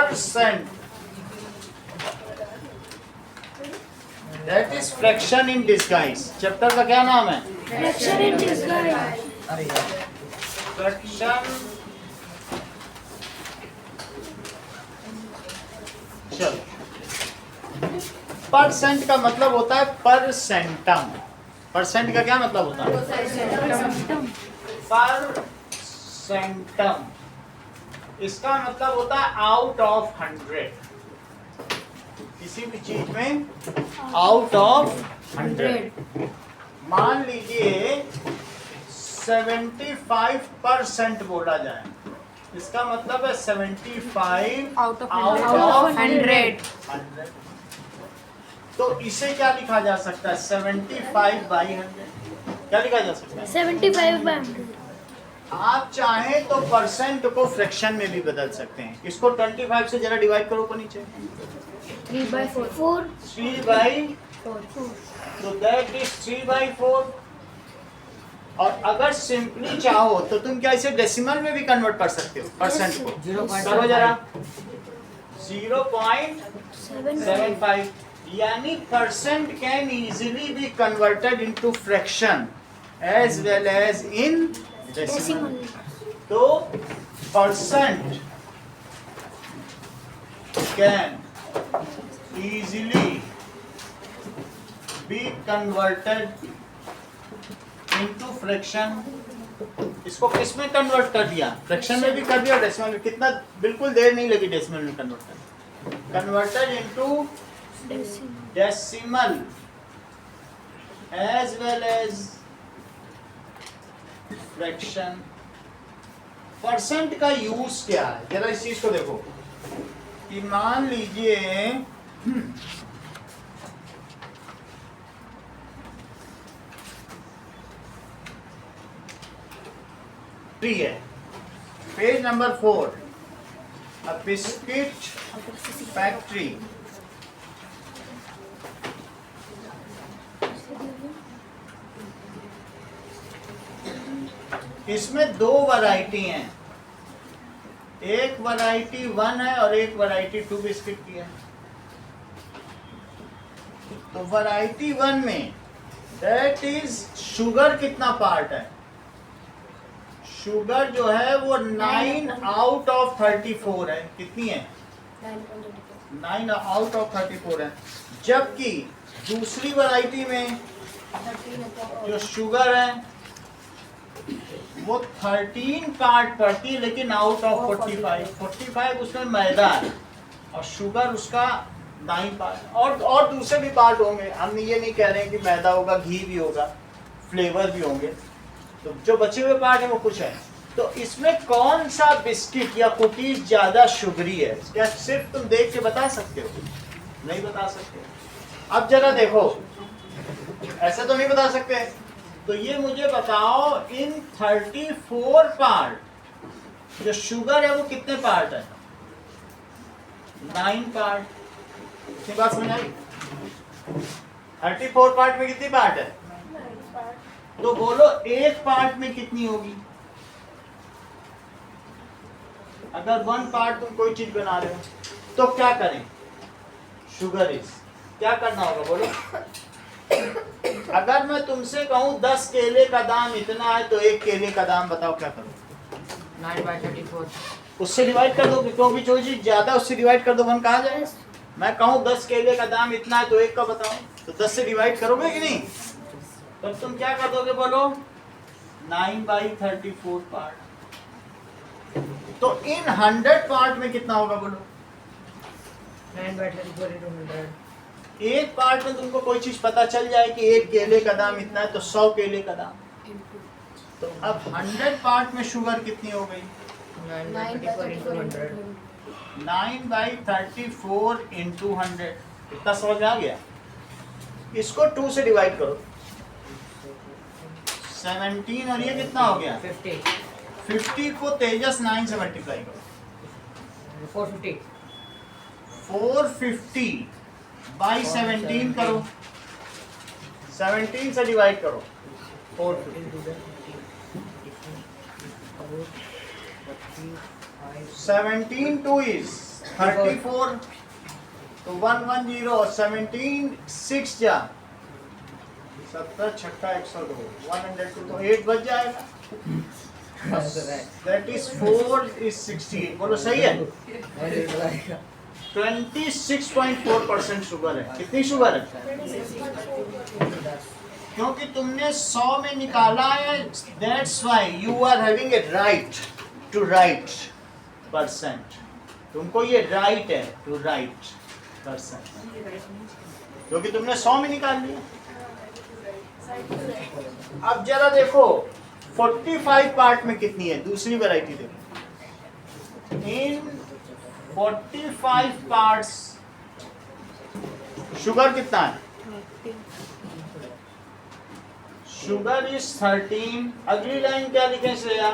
Percent, that is fraction in disguise. Chapter का क्या नाम है? Fraction in disguise. फ्रैक्शन, चलो, परसेंट का मतलब होता है परसेंटम। परसेंट का क्या मतलब होता है? परसेंटम। इसका मतलब होता है आउट ऑफ 100। किसी भी चीज में आउट ऑफ 100। मान लीजिए 75% बोला जाए, इसका मतलब है 75 आउट ऑफ out 100। तो इसे क्या लिखा जा सकता है? 75/100। क्या लिखा जा सकता है? 75/100। आप चाहें तो परसेंट को फ्रैक्शन में भी बदल सकते हैं। इसको 25 से जरा डिवाइड करो ऊपर नीचे। 3/4। 3/4, तो दैट इज 3/4। और अगर सिंपली चाहो तो तुम क्या इसे डेसिमल में भी कन्वर्ट कर सकते हो परसेंट को। करो जरा। 0.75, यानी percent can easily be converted into fraction as well as in decimal. तो percent can easily be converted into fraction. इसको किस में कन्वर्ट कर दिया? फ्रैक्शन में भी कर दिया, डेसिमल में। कितना बिल्कुल देर नहीं लगी डेसिमल में कन्वर्ट करने। Converted into decimal as well as fraction. Percent का यूज क्या है? जरा इस चीज को देखो कि मान लीजिए है पेज नंबर 4, अ बिस्किट फैक्ट्री। इसमें दो वैरायटी हैं, एक वैरायटी 1 है और एक वैरायटी 2 बिस्किट की है। तो वैरायटी 1 में दैट इज शुगर कितना पार्ट है? शुगर जो है वो 9 आउट ऑफ 34 है। कितनी है? 9 आउट ऑफ 34 है। जबकि दूसरी वैरायटी में जो शुगर है वो 13 पार्ट पड़ती है, लेकिन आउट ऑफ 45 उसमें मैदा है और शुगर उसका 9 पार्ट। और दूसरे भी पार्ट होंगे, हम ये नहीं कह रहे हैं कि मैदा होगा, घी भी होगा, फ्लेवर भी होंगे। तो जो बचे हुए पार्ट है वो कुछ है। तो इसमें कौन सा बिस्किट या कुकीज ज्यादा शुगरी है? क्या सिर्फ तुम देख के बता सकते हो? नहीं बता सकते। अब जरा देखो, ऐसे तो नहीं बता सकते। तो ये मुझे बताओ, इन 34 पार्ट जो शुगर है वो कितने पार्ट है? 9 पार्ट। इतनी बात समझ आई? 34 पार्ट में कितनी पार्ट है? तो बोलो एक पार्ट में कितनी होगी? अगर 1 पार्ट तुम कोई चीज बना रहे हो तो क्या करें? शुगर इज, क्या करना होगा बोलो? अगर मैं तुमसे कहूं 10 केले का दाम इतना है तो एक केले का दाम बताओ, क्या करो? 9/34। उससे डिवाइड कर दो, क्योंकि जो चीज ज्यादा उससे डिवाइड कर दो 1 कहा जाए। मैं कहूं 10 केले का दाम इतना है तो एक का बताओ, तो 10 से डिवाइड करोगे कि नहीं? तब तुम क्या कर दोगे बोलो? 9/34 पार्ट। तो इन 100 पार्ट में कितना होगा बोलो? 9/34 into 100। एक पार्ट में तुमको कोई चीज पता चल जाए कि एक केले का दाम इतना है तो 100 केले का दाम। तो अब 100 पार्ट में शुगर कितनी हो गई? 9/34 into 100। 9/34 into 100। इतना समझ में आ गया? इसको 2 से डिवाइड करो, 17, और ये कितना हो गया? 50। 50 को तेजस 9 से मल्टीप्लाई करो। 450। 450/17 करो, 17 से डिवाइड करो 450। 17 2 is 34 तो 110 और 17 6 जा 70 छक्का 102 102 तो 8 बच जाएगा। दैट इज 4 is 68 बोलो सही है। 26.4% शुगर है। कितनी शुगर है? क्योंकि तुमने 100 में निकाला है, that's why you are having a right to write percent. तुमको ये राइट है टू राइट परसेंट, क्योंकि तुमने 100 में निकाल लिया। अब जरा देखो 45 पार्ट में कितनी है, दूसरी वैरायटी देखो। इन 45 पार्ट्स शुगर कितना है? Sugar is 13। अगली लाइन क्या लिखें श्रेया?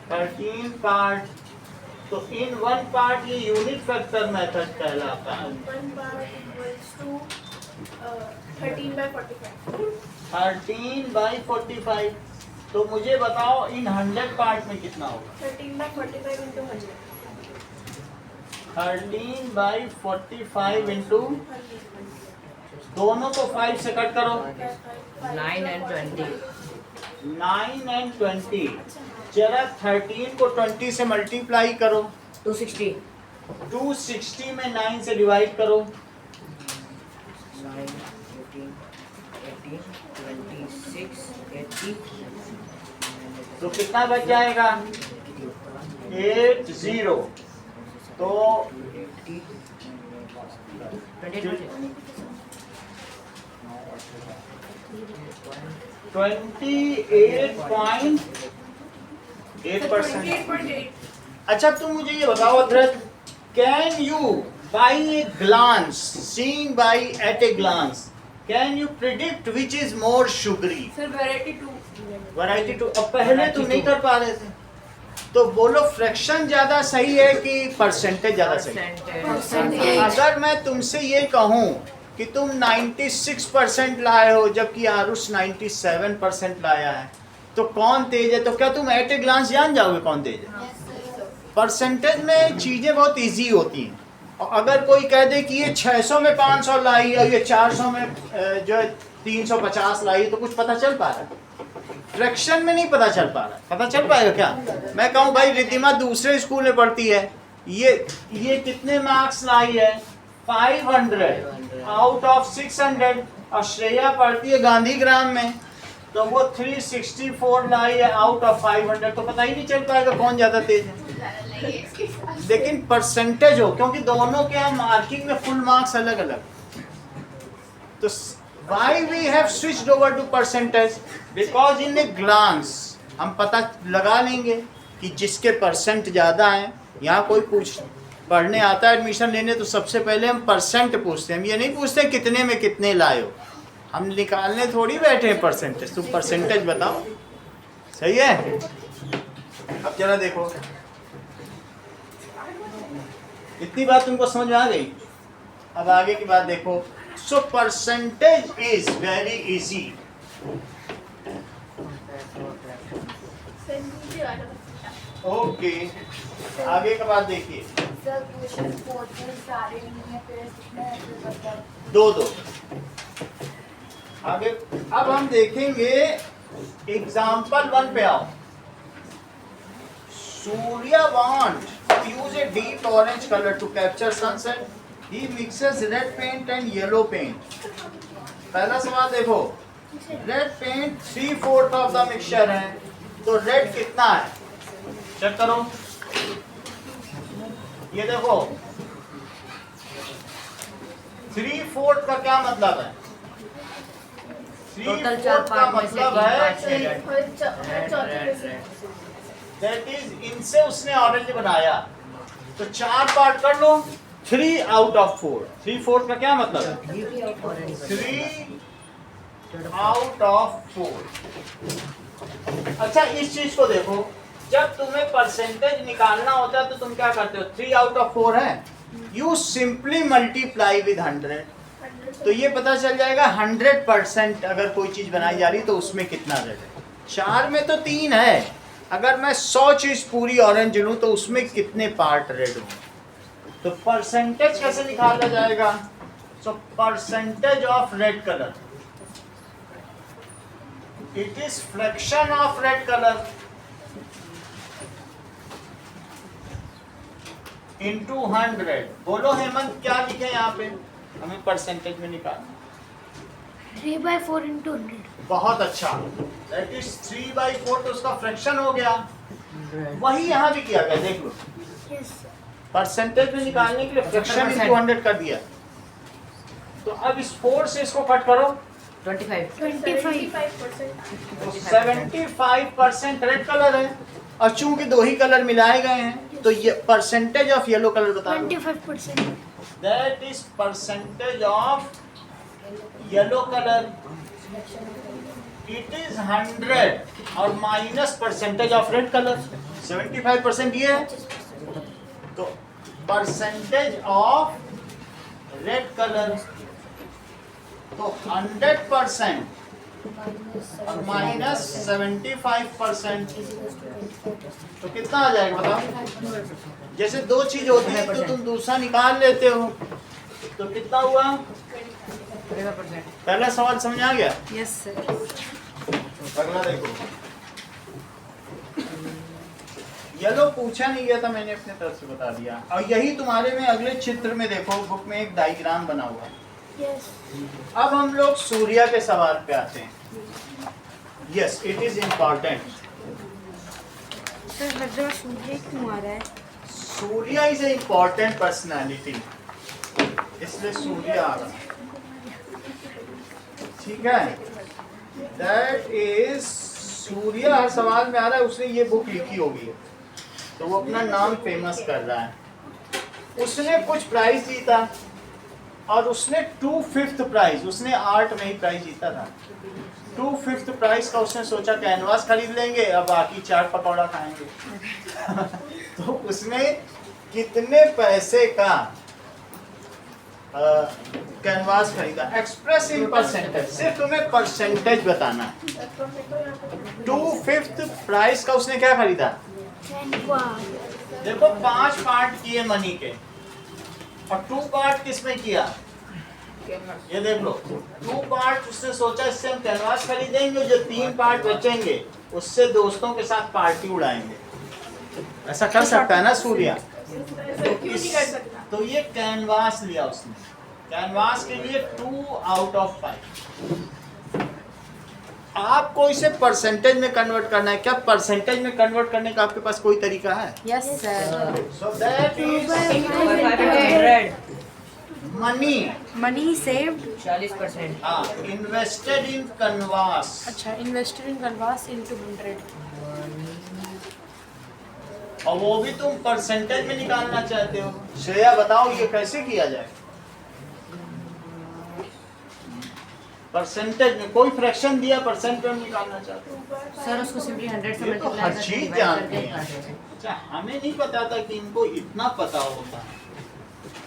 13 पार्ट। तो इन 1 पार्ट ये यूनिट फैक्टर मेथड कहलाता है। 13/45। तो मुझे बताओ इन 100 पार्ट में कितना होगा? 13/45 इंटू दोनों को 5 से कट करो। 9 and 20. 9 and 20। जरा 13 को 20 से मल्टीप्लाई करो। 260. 260 में 9 से डिवाइड करो। 9, 18, 26, 80. तो कितना बच जाएगा? 80। तो 28.8%। अच्छा तुम मुझे ये बताओ अदरक, can you by a glance, seeing by at a glance, can you predict which is more sugary? Variety 2। अब पहले तुम नहीं कर पा रहे थे, तो बोलो फ्रैक्शन ज्यादा सही है कि परसेंटेज ज्यादा सही है? अगर मैं तुमसे ये कहूँ कि तुम 96% लाए हो जबकि आरुष 97% लाया है, तो कौन तेज है? तो क्या तुम एट ए ग्लांस जान जाओगे कौन तेज है? परसेंटेज में चीजें बहुत इजी होती हैं। और अगर कोई कह दे कि ये 600 में 500 लाई और ये 400 में जो है 350 लाई, तो कुछ पता चल पा रहा है? फ्रैक्शन में नहीं पता चल पा रहा है। पता चल पाएगा क्या? मैं कहूँ भाई रिद्धिमा दूसरे स्कूल में पढ़ती है, ये कितने मार्क्स लाई है? 500 आउट ऑफ 600। और श्रेया पढ़ती है गांधीग्राम में, तो वो 364 लाई है आउट ऑफ 500। तो पता ही नहीं चल पाएगा कौन ज्यादा तेज है। लेकिन परसेंटेज हो, क्योंकि दोनों के यहाँ मार्किंग में फुल मार्क्स अलग अलग। तो why we have switched over to percentage? Because in a glance हम पता लगा लेंगे कि जिसके परसेंट ज़्यादा हैं। यहाँ कोई पढ़ने आता है एडमिशन लेने, तो सबसे पहले हम परसेंट पूछते हैं। हम ये नहीं पूछते कितने में कितने लाए हो, हम निकालने थोड़ी बैठे हैं परसेंटेज। तुम परसेंटेज बताओ, सही है? अब जरा देखो, इतनी बात तुमको समझ में आ गई? अब आगे की बात देखो। So percentage is very easy. Okay. आगे का बात देखिए। दो आगे अब हम देखेंगे एग्जाम्पल 1 पे आओ। Surya want to use a deep orange color to capture sunset. He mixes red paint and yellow paint. पहला सवाल देखो, red paint 3/4 of the mixture है, तो रेड कितना है? चेक करो। ये देखो 3/4 का क्या मतलब है? 3/4 का मतलब है दैट इज इनसे उसने ऑरेंज बनाया, तो 4 पार्ट कर लो। 3 आउट ऑफ 4। 3/4 का क्या मतलब है? 3 आउट ऑफ 4। अच्छा इस चीज को देखो, जब तुम्हें परसेंटेज निकालना होता है तो तुम क्या करते हो? 3 आउट ऑफ 4 है, यू सिंपली मल्टीप्लाई विद 100। तो ये पता चल जाएगा 100% अगर कोई चीज बनाई जा रही तो उसमें कितना रेड है। 4 में तो 3 है, अगर मैं 100 चीज पूरी ऑरेंज लूं तो उसमें कितने पार्ट रेड हों? तो परसेंटेज कैसे निकाला जाएगा? So percentage of red colour, it is fraction of red colour into 100। बोलो हेमंत क्या लिखे यहाँ पे? हमें परसेंटेज में निकालना। 3/4 into 100. बहुत अच्छा, दैट इज 3/4, तो उसका फ्रैक्शन हो गया। वही यहाँ भी किया गया, देख लो। Yes. परसेंटेज में निकालने के लिए फ्रैक्शन इनटू 100 कर दिया। तो अब इस 4 से इसको कट करो, 25 तो 75% रेड कलर है, और चूंकि 2 ही कलर मिलाए गए हैं तो ये परसेंटेज ऑफ येलो कलर बता दो। 25%. That is percentage of yellow colour, it is 100 और minus percentage of red colour 75% ये है। तो परसेंटेज ऑफ रेड कलर, तो 100% और माइनस 75%, तो कितना आ जाएगा बताओ? जैसे 2 चीज होती है तो तुम दूसरा निकाल लेते हो, तो कितना हुआ? 25%। पहला सवाल समझ आ गया? Yes, sir. अगला देखो, येलो पूछा नहीं गया था, मैंने अपने तरफ से बता दिया। और यही तुम्हारे में अगले चित्र में देखो, बुक में एक डायग्राम बना हुआ है। Yes. अब हम लोग सूर्या के सवाल पे आते हैं। Yes, it is important. Sir लग रहा है सूर्य क्यों आ रहा है? Surya is a important personality, इसलिए सूर्य आ रहा है। ठीक है, दैट इज सूर्या हर सवाल में आ रहा है। उसने ये बुक लिखी होगी तो वो अपना नाम फेमस कर रहा है। उसने कुछ प्राइज जीता और उसने 2/5 प्राइज, उसने आर्ट में ही प्राइज जीता था। 2/5 प्राइज का उसने सोचा कैनवास खरीद लेंगे, अब बाकी चाट पकौड़ा खाएंगे। तो उसने कितने पैसे का कैनवास खरीदा? एक्सप्रेस इन परसेंटेज, सिर्फ तुम्हें परसेंटेज बताना है। 2/5 प्राइस का उसने क्या खरीदा? देखो 5 पार्ट किए मनी के, और 2 पार्ट किसमें किया? ये देख लो, 2 पार्ट उसने सोचा इससे हम कैनवास खरीदेंगे, जो 3 पार्ट बचेंगे उससे दोस्तों के साथ पार्टी उड़ाएंगे। ऐसा कर सकता है ना सूर्या? तो ये कैनवास लिया उसने, कैनवास के लिए 2/5। आपको इसे परसेंटेज में कन्वर्ट करना है। क्या परसेंटेज में कन्वर्ट करने का आपके पास कोई तरीका है? Yes, sir. So that is 100 money Money saved. 40%। Invested in canvas. अच्छा, invested in canvas into 100. और वो भी तुम परसेंटेज में निकालना चाहते हो। श्रेया बताओ ये कैसे किया जाए? परसेंटेज में कोई फ्रैक्शन दिया, परसेंट में निकालना चाहते हो। सर उसको सिंपली 100 से ये तो मल्टीप्लाई हर चीज जानते हैं। अच्छा, हमें नहीं पता था कि इनको इतना पता होता है।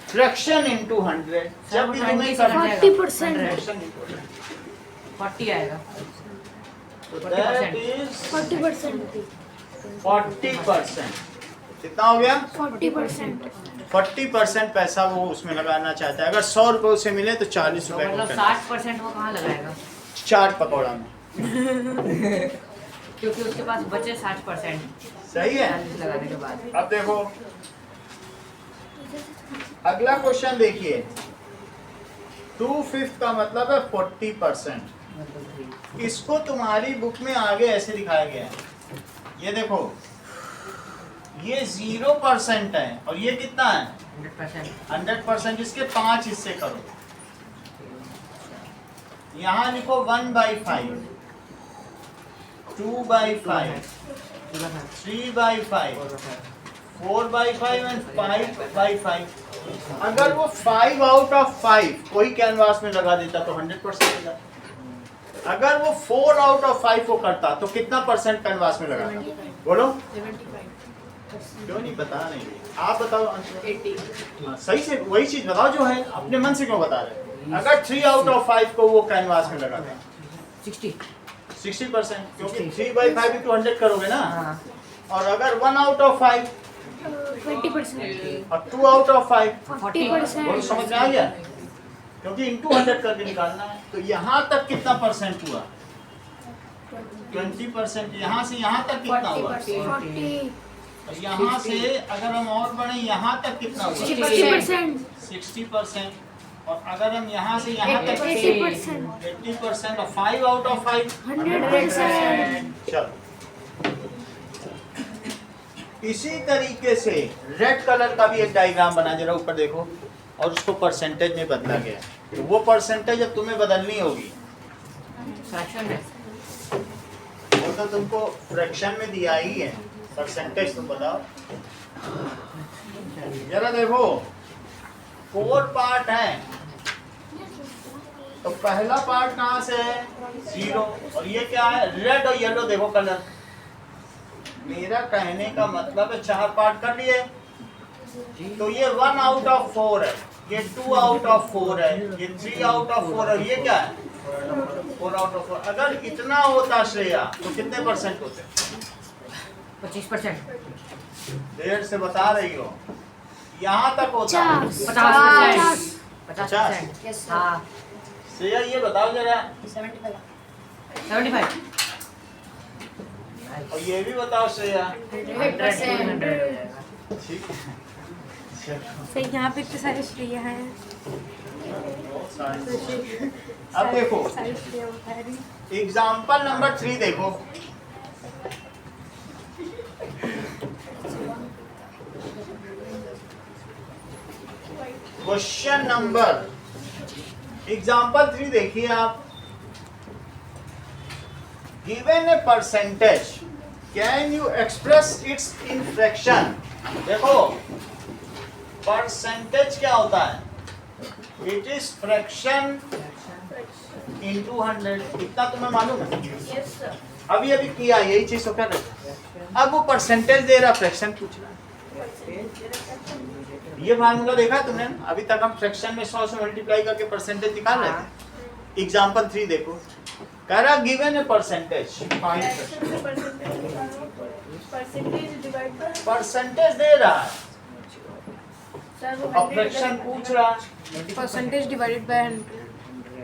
फ्रैक्शन इनटू 100, जब भी तुम्हें 40%. फ्रैक्शन इनटू 40 आएगा। तो दैट इज 40%. 40%। कितना हो गया? 40%. 40% पैसा वो उसमें लगाना चाहता है। अगर 100 रुपए उसे मिले तो 40 तो रुपए मतलब 60% वो कहाँ लगाएगा? चाट पकौड़ा में। क्योंकि उसके पास बचे 60% सही है। 40 लगाने के बाद। अब देखो अगला क्वेश्चन देखिए, 2/5 का मतलब है 40%। इसको तुम्हारी बुक में आगे ऐसे दिखाया गया है। ये देखो, ये 0% है और ये कितना है? 100%। इसके 5 हिस्से करो। यहाँ लिखो 1/5, 2/5, 3/5, 4/5 एंड 5/5। अगर वो 5/5 कोई कैनवास में लगा देता तो 100% मिला। अगर वो 4/5 वो करता तो कितना परसेंट कैनवास में लगा? बोलो। 75. क्यों नहीं बता रहे? आप बताओ आंसर। 80। हाँ, सही से वही चीज बताओ जो है, अपने मन से क्यों बता रहे? अगर 3/5 को वो कैनवास में लगा दें, 60 60%, क्योंकि 3/5 into 100 करोगे ना। हाँ और अगर 1 out of 5 20%, और 2 out of 5, 40%, वो समझ में आ गया, क्योंकि इंटू 100 करके निकालना है। तो यहाँ तक कितना परसेंट हुआ? 20%। यहाँ से यहाँ तक कितना हुआ? 40, और यहाँ से अगर हम और बढ़े यहाँ तक कितना हुआ? 60%, 60%। और अगर हम यहाँ से यहाँ तक 80%, 80% और 5 out of 5 100%. चलो, इसी तरीके से रेड कलर का भी एक डायग्राम बना, जरा ऊपर देखो, और उसको परसेंटेज में बदला गया। तो वो परसेंटेज अब तुम्हें बदलनी होगी। फ्रैक्शन में वो तो तुमको फ्रैक्शन में दिया ही है, परसेंटेज तुम बताओ। जरा देखो, 4 पार्ट है, तो पहला पार्ट कहाँ से है? 0। और ये क्या है? रेड और येलो। देखो कलर, मेरा कहने का मतलब है 4 पार्ट कर लिए, तो ये 1 out of 4 है, ये 2 out of 4 है, ये 3 out of 4 है, ये क्या है? 4 out of 4। अगर इतना होता श्रेया तो कितने परसेंट होते? 25%, देर से बता रही हो, यहाँ तक होता। 50%, 50%, हाँ श्रेया ये बताओ जरा, 75, और ये भी बताओ श्रेया। 100 ठीक है, चलो। सही, यहाँ पे इतने सारे श्रेया हैं. अब देखो सारी श्रेया बता रही. एग्जाम्पल नंबर 3 देखो। क्वेश्चन नंबर एग्जाम्पल 3 देखिए आप। Given a percentage, can you express it's in fraction. देखो परसेंटेज क्या होता है? It is fraction into 100। इतना तुम्हें मालूम है? अभी अभी किया यही चीज तो कर रहे। अब वो परसेंटेज दे रहा, फ्रैक्शन पूछ रहा है। ये फार्मूला देखा है तुमने? अभी तक हम फ्रैक्शन में 100 से मल्टीप्लाई करके परसेंटेज निकाल रहे थे। एग्जाम्पल 3 देखो, कह रहा गिवन ए परसेंटेज, परसेंटेज दे रहा है और फ्रैक्शन पूछ रहा है। Percentage divided by 100.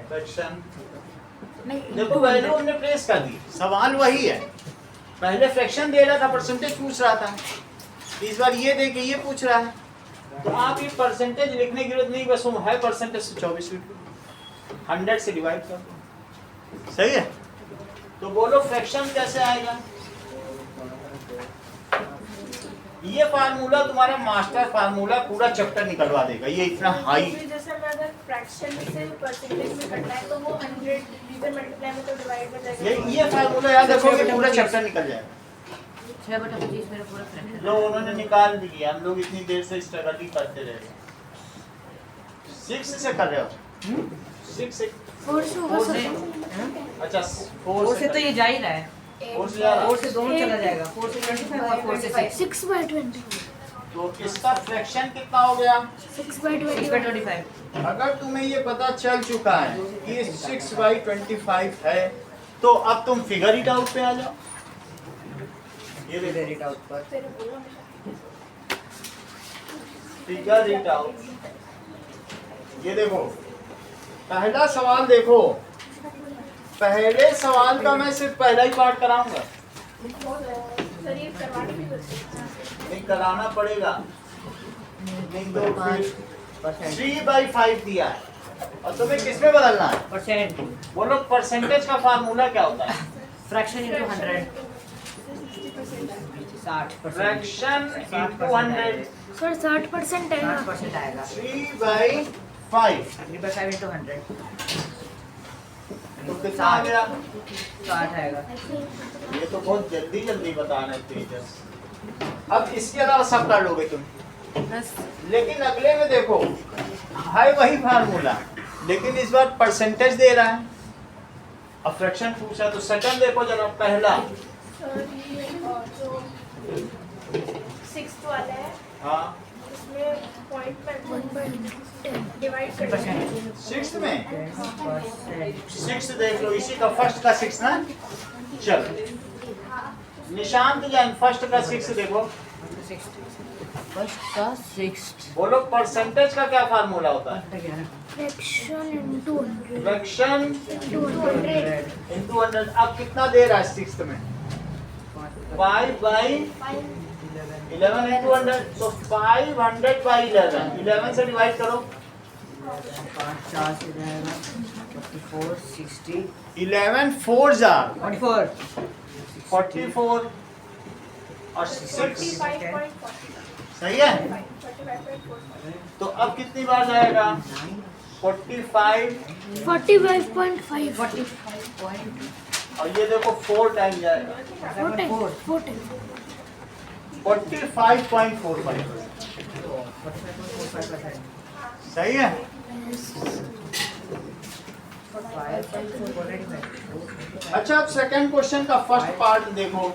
फ्रैक्शन नहीं, देखो वैल्यू हमने प्लेस कर दी, सवाल वही है। पहले फ्रैक्शन दे रहा था, परसेंटेज पूछ रहा था, इस बार ये दे के ये पूछ रहा है। तो आप ये परसेंटेज लिखने की जरूरत नहीं, बस वो है परसेंटेज से 24 लिख दो, 100 से डिवाइड कर दो। सही है? तो बोलो फ्रैक्शन कैसे आएगा? ये फार्मूला तुम्हारा मास्टर फार्मूला पूरा चैप्टर निकलवा देगा। ये इतना हाई, जैसे मैं अगर फ्रैक्शन से परसेंटेज में करना है तो वो 100 रीजन मल्टीप्लाई में तो डिवाइड में जाएगा। ये फार्मूला याद रखोगे पूरा चैप्टर निकल जाएगा। 6/25 मेरा पूरा फ्रैक्शन। जो उन्होंने निकाल भी लिया, हम लोग इतनी देर से स्ट्रगल ही करते रहे। 6 से कर रहे हो? 6 से 4 से होगा 4 से, सर. अच्छा 4 से तो ये जा ही रहा है, 4 से जा रहा है। 4 से दोनों चला जाएगा, 4 से 25 और 4 से 6, 6/20. तो इसका फ्रैक्शन कितना हो गया? 6/20. 6/25। अगर तुम्हें ये पता चल चुका है कि 6/25 है, तो अब तुम फिगर इट आउट पे आ जाओ। ये फिगर इट आउट पर फिगर इट आउट। ये देखो पहला सवाल देखो, पहले सवाल का मैं सिर्फ पहला ही पार्ट कराऊंगा, सर ये करवाने की नहीं कराना पड़ेगा। नहीं तो फिर 5% 3/5 दिया है और तुम्हें किसमें बदलना है? परसेंट, बोलो परसेंटेज का फार्मूला क्या होता है? Fraction into 100, 60%, fraction into 100, sir 60% है ना. 60% आएगा, 3/5 3/5 into 100, तो कितना आ गया? 60 आएगा। ये तो बहुत जल्दी जल्दी बता रहे हैं तेजस। अब इसके अलावा सब कर लोगे तुम, लेकिन अगले में देखो है वही फार्मूला, लेकिन इस बार परसेंटेज दे रहा है और फ्रैक्शन पूछा। तो सेकंड देखो जरा, पहला सर ये जो 6th वाला है हाँ इसमें पॉइंट पर 1/10. डिवाइड कर 3%, 6 में 10%. 6 देख लो, इसी का फर्स्ट का 6 ना। चलो निशांत जैन फर्स्ट का 6 देखो, फर्स्ट का 6. बोलो परसेंटेज का क्या फार्मूला होता है? Fraction into 100 fraction into 100 into 100। अब कितना दे रहा है 6 में? 5 बाई 11 इनटू 100, तो 500 बाई 11, 11 से डिवाइड करो। 4 से जाएगा 44, 60, 11 4 जार 44. 44 और 6 45.40. सही है। 45.40. तो अब कितनी बार जाएगा? 45 45.5 और ये देखो 4 टाइम जाएगा, 4 टाइम 45.45। सही है। अच्छा अब सेकंड क्वेश्चन का फर्स्ट पार्ट देखो।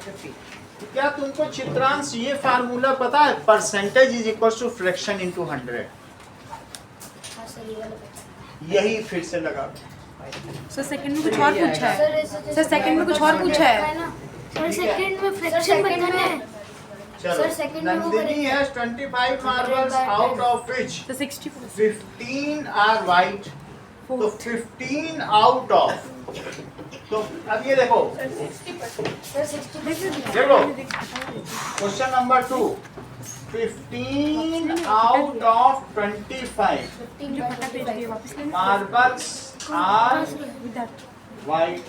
क्या तुमको चित्रांश ये फार्मूला पता है? Percentage is equal to fraction into 100। यही फिर से लगा। सर सेकंड में कुछ और पूछा है. सर सेकंड में कुछ और पूछा है. सर सेकंड में फ्रैक्शन बताना है. चलो Sir, second में वो Nandini has 25 marbles out of which sir 60. 15 are white. तो 15 आउट ऑफ, तो अब ये देखो 60%. देखो question number 2, 15 out of 25 marbles are white.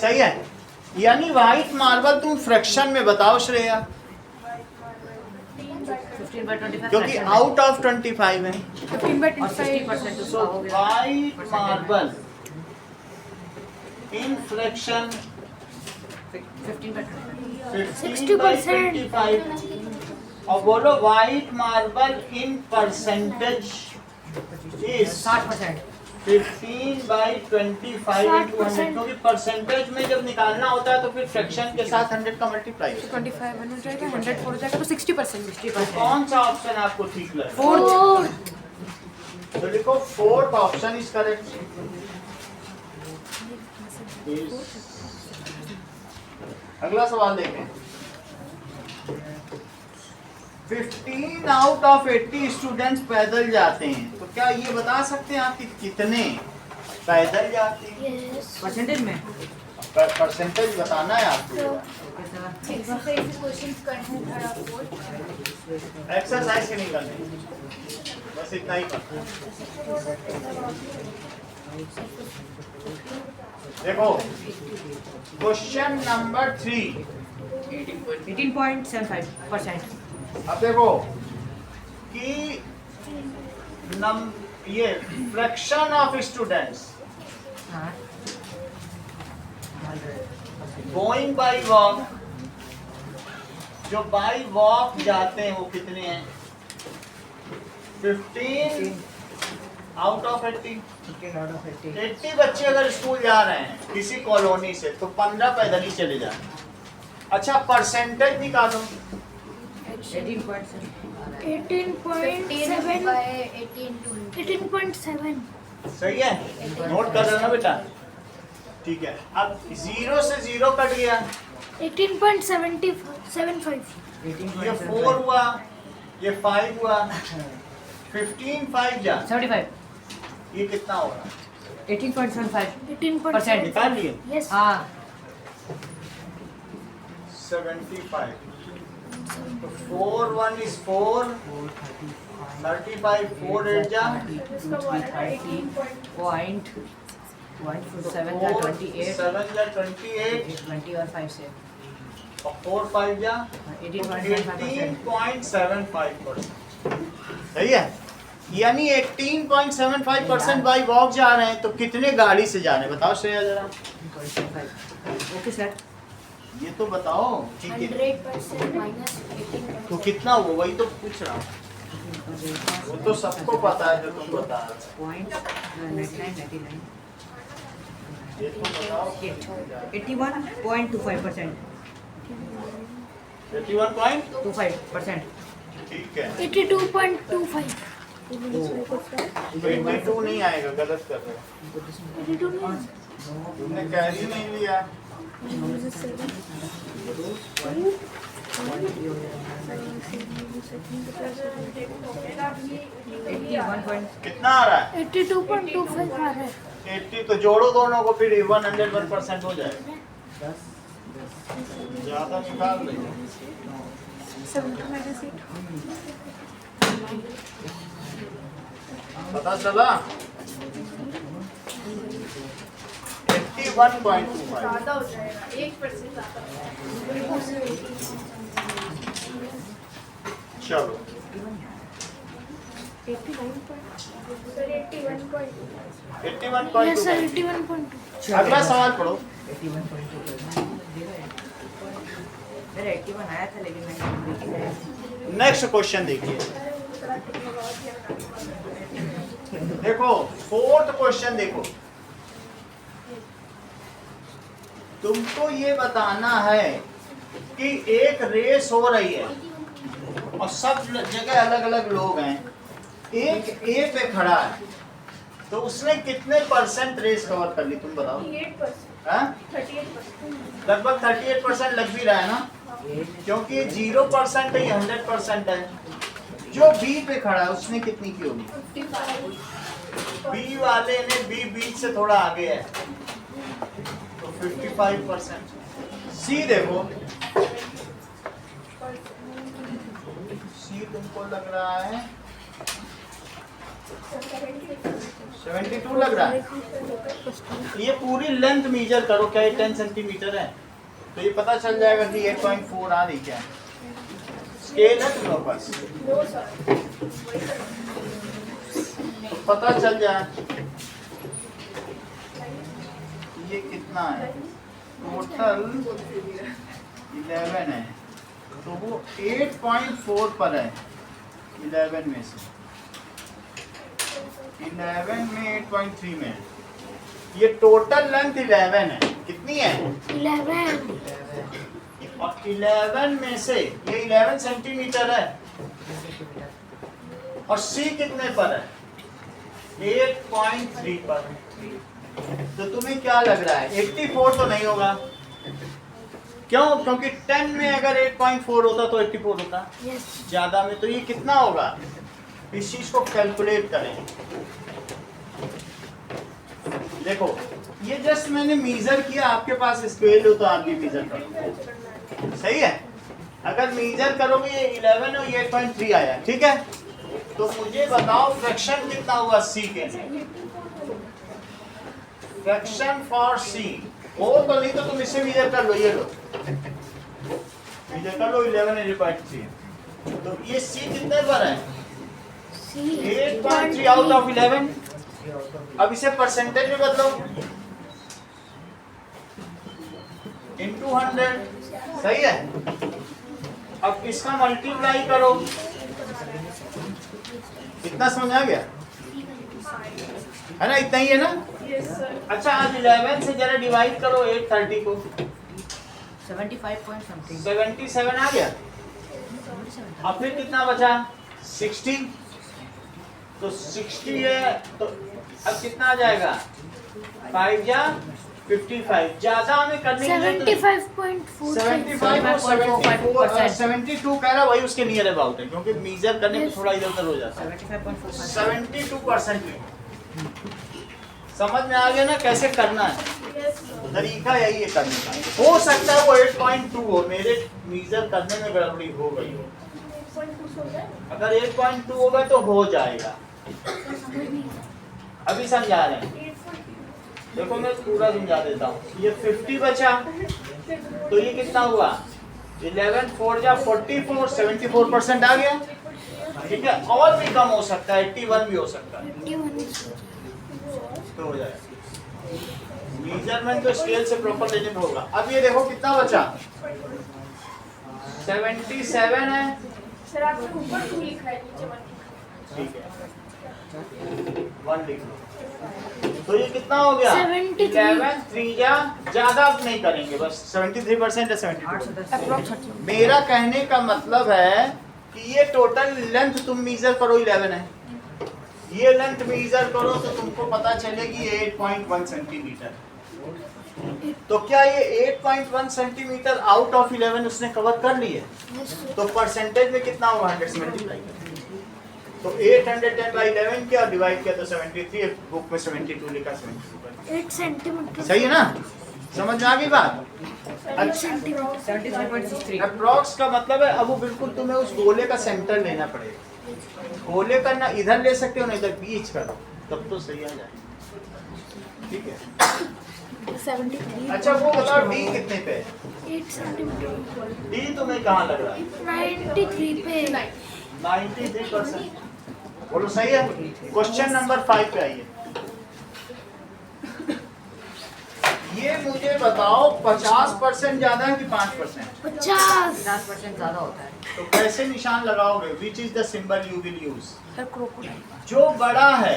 सही है। यानी वाइट मार्बल तुम फ्रैक्शन में बताओ श्रेया, 15/25 क्योंकि आउट ऑफ 25 है। 15/25 so white marble in fraction 15/25. और बोलो white marble in percentage is 60%. 15/25 क्योंकि परसेंटेज में जब निकालना होता है तो फिर फ्रैक्शन के साथ 100 का मल्टीप्लाई होता है। 25 1 हो जाएगा, 100 4 हो जाएगा, तो 60%. तो कौन सा ऑप्शन आपको ठीक लगे? 4 तो लिखो फोर्थ ऑप्शन इज करेक्ट। अगला सवाल देखें। 15 आउट ऑफ 80 स्टूडेंट्स पैदल जाते हैं, तो क्या ये बता सकते हैं आप कि कितने पैदल जाते हैं? यस परसेंटेज में परसेंटेज बताना है आपको। एक्सरसाइज के नहीं करने, बस इतना ही करना। देखो क्वेश्चन नंबर 3, 18.75%. अब देखो कि ये फ्रैक्शन ऑफ स्टूडेंट्स हाँ. गोइंग बाय वॉक, जो बाय वॉक जाते हैं वो कितने हैं? 15 आउट ऑफ 80। 15 out of 80. 80 बच्चे अगर स्कूल जा रहे हैं किसी कॉलोनी से तो 15 पैदल ही चले जाए। अच्छा परसेंटेज निकालो। 18.7. 18.7 सही है, नोट कर लेना बेटा। ठीक है, अब 0 से 0 कट गया, 18.75 ये 4 हुआ, ये 5 हुआ, 15 5 जा, 75. ये कितना होगा? 18.75. 18.7 निकाल लिए यस हाँ. 75। तो 4 1 is 4, 35 4 8 जा, 18.7 या 28. 7 जा 28 20 और 5 से और 4 5 जा 18.75%. 18.75%। सही है। यानी 18.75% बाई वॉक जा रहे हैं, तो कितने गाड़ी से जा रहे हैं बताओ श्रेया जरा। 18.5. Okay sir. ये तो बताओ ठीक है, 100% माइनस 18. तो कितना हुआ वही तो पूछ रहा हूँ। वो तो सबको पता है जो तुम बता रहे हो। 0.99. ये तो बताओ 81.25%. 81 पॉइंट 25%. ठीक है। 82.25 82 नहीं आएगा, गलत कर रहे हो। तुमने कैरी नहीं लिया। कितना आ रहा है? 82.25 आ रहा है। 80 तो जोड़ो दोनों को, फिर 101% हो जाएगा। ज्यादा निकाल रही हो। पता चला? 81.25। ज़्यादा हो जाएगा, 1% ज़्यादा हो जाएगा। चलो सर 81.2। 81.2। Yes sir 81.2। अगला सवाल पढ़ो। 81.2 मेरा 81 आया था लेकिन मैंने नेक्स्ट क्वेश्चन देखिए। देखो फोर्थ क्वेश्चन देखो। तुमको ये बताना है कि एक रेस हो रही है और सब जगह अलग अलग लोग हैं। एक ए पे खड़ा है, तो उसने कितने % रेस कवर कर ली तुम बताओ? 38%। हाँ? 38%। लगभग 38% लग भी रहा है ना, क्योंकि 0% है, 100% है। जो बी पे खड़ा है उसने कितनी की होगी? 55। बी वाले ने बी बीच से थोड़ा आगे है, तो 55%। सी देखो, सी तुमको लग रहा है 72 लग रहा है। ये पूरी लेंथ मेजर करो, क्या ये 10 सेंटीमीटर है? तो ये पता चल जाएगा कि 8.4 आ रही क्या। स्केल है तुम्हारे पास, नो सर। पता चल जाए ये कितना है। टोटल 11 है, तो वो 8.4 पर है 11 में से। 11 में 8.3 में है। ये टोटल लेंथ 11 है। कितनी है? 11। और 11 में से ये 11 सेंटीमीटर है, और सी कितने पर है? 8.3 पर। तो तुम्हें क्या लग रहा है? 84 तो नहीं होगा। क्यों? क्योंकि 10 में अगर 8.4 होता तो 84 होता। यस। ज्यादा में तो ये कितना होगा? इस चीज को कैलकुलेट करें। देखो ये जस्ट मैंने मीजर किया, आपके पास स्केल हो तो आप भी मीजर करो, सही है। अगर मीजर करोगे ये 11 और ये 8.3 आया, ठीक है। तो मुझे बताओ फ्रैक्शन कितना हुआ सी के? फ्रैक्शन फॉर सी हो तो, नहीं तो तुम इससे मीजर कर लो। ये लो मीजर कर लो 11 और 8.3। तो ये सी कितने पर है? 8.3 आउट ऑफ 11। अब इसे परसेंटेज में बदलो, इनटू 100, सही है। अब इसका मल्टीप्लाई करो, इतना समझ आ गया है ना? इतना ही है ना? Yes sir. अच्छा आज 11 से जरा डिवाइड करो 830 को, 75 पॉइंट समथिंग 77 आ गया। अब फिर कितना बचा? 60। तो 60 है, तो अब कितना आ जाएगा? 5 या 55। ज्यादा हमें करने की जरूरत नहीं। 75.4। 75 और 74 72 कह रहा, वही उसके नियर अबाउट है, क्योंकि मीजर करने में थोड़ा इधर उधर हो जाता है। 75.45 72% समझ में आ गया ना कैसे करना है? Yes sir. तरीका यही है करने का। हो सकता है वो 8.2 हो, मेरे मीजर करने में गड़बड़ी हो गई हो। 8.2 हो जाए। अगर 8.2 होगा तो हो जाएगा। अभी समझा रहे हैं, 8.2। देखो मैं पूरा समझा देता हूँ। ये 50 बचा, तो ये कितना हुआ? 11 4 जा 44, 74% आ गया, ठीक है। और भी कम हो सकता है, 81 भी हो सकता है, 81। तो हो जाएगा। मेजरमेंट तो स्केल से प्रॉपर लेने पे होगा। अब ये देखो कितना बचा? 77 है, सर आपने ऊपर 2 लिखा है, नीचे 1 लिखा ठीक है 1 लिख लो। तो ये कितना हो गया? 73। 11 3 जा, ज्यादा नहीं करेंगे, बस 73% है 72। 810 मेरा कहने का मतलब है कि ये टोटल लेंथ तुम मीजर करो 11 है, ये लेंथ मेजर करो तो तुमको पता चलेगी 8.1 सेंटीमीटर। तो क्या ये 8.1 सेंटीमीटर आउट ऑफ 11 उसने कवर कर ली है? तो परसेंटेज में कितना होगा? 100 से मल्टीप्लाई कर। तो 810 बाई 11 किया, डिवाइड किया तो 73, बुक में 72 लिखा, 72 8 सेंटीमीटर। सही है ना? समझ में आ गई बात? 8 सेंटीमीटर। 73.63 अप्रॉक्स का मतलब है अब वो बिल्कुल तुम्हें उस गोले का सेंटर लेना पड़ेगा। गोले का ना इधर ले सकते हो ना इधर बीच का, तब तो सही आ जाएगा। ठीक है। 73। अच्छा वो बताओ डी कितने पे है? 8 सेंटीमीटर। डी तुम्हें कहाँ लग रहा है? 93 पे। 93%। बोलो सही है। क्वेश्चन नंबर 5 पे आइए। ये मुझे बताओ 50% ज्यादा है कि 5%? 50। 50% ज़्यादा होता है। तो कैसे निशान लगाओगे? Which is the symbol you will use? Sir crocodile. जो बड़ा है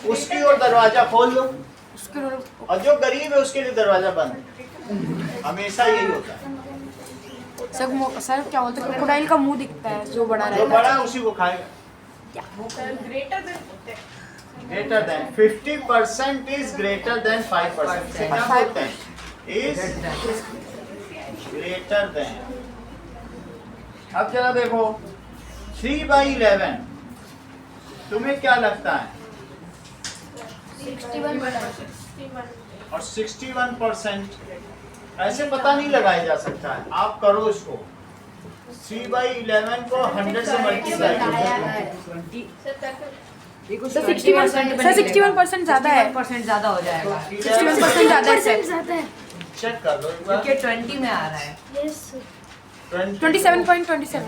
उसकी ओर दरवाजा खोल दो, उसके और जो गरीब है उसके लिए दरवाजा बंद। हमेशा यही होता है। सर क्या बोलते हैं, क्रोकोडाइल का मुंह दिखता है जो बड़ा जो रहता बड़ा है उसी को खाएगा। ग्रेटर देन होते हैं। Greater than 50% is greater than 5%। से क्या बोलते हैं? Is greater than. अब जरा देखो 3/11 तुम्हें क्या लगता है? 61 और 61% ऐसे पता नहीं लगाया जा सकता है। आप करो इसको 3/11 को 100 से मल्टीप्लाई करो। 20 सर ये कुछ सर 61% सर 61% ज़्यादा है। 61% ज़्यादा हो जाएगा 61% ज़्यादा है सर। ज़्यादा है। चेक कर लो एक बार। क्योंकि 20 में आ रहा है। यस। 27.27